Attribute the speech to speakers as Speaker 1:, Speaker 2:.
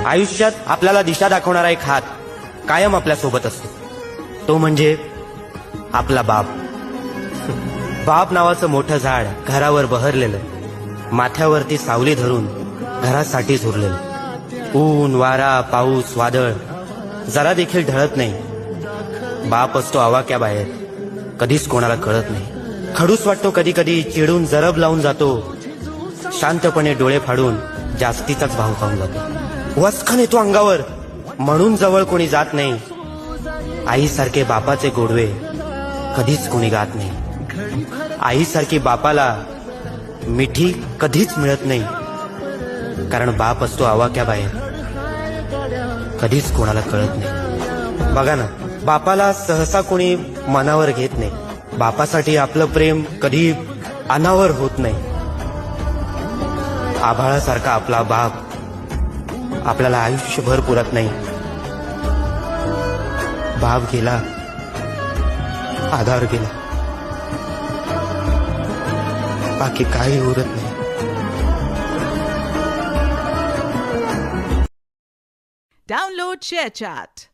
Speaker 1: आयुष्यात आपल्याला दिशा दाखवणारा एक हात कायम आपल्या सोबत असतो, तो म्हणजे आपला बाप. बाप नावाचं मोठं झाड घरावर बहरलेलं, माथ्यावरती सावली धरून घरासाठी झुरलेलं. ऊन वारा पाऊस वादळ जरा देखील ढळत नाही. बाप असतो आवाक्याबाहेर, कधीच कोणाला कळत नाही. खडूस वाटतो कधी कधी, चिडून जरब लावून जातो, शांतपणे डोळे फाडून जास्तीचाच भाव खाऊन जातो. वसखन येतो अंगावर म्हणून जवळ कोणी जात नाही. आईसारखे बापाचे गोडवे कधीच कोणी गात नाही. आईसारखी बापाला मिठी कधीच मिळत नाही, कारण बाप असतो आवाक्याबाहेर, कधीच कोणाला कळत नाही. बघा ना, बापाला सहसा कोणी मनावर घेत नाही. बापासाठी आपलं प्रेम कधी अनावर होत नाही. आभाळासारखा आपला बाप आपल्याला आयुष्यभर पुरत नाही. बाप गेला, आधार गेला, बाकी काही उरत नाही.
Speaker 2: Download ShareChat.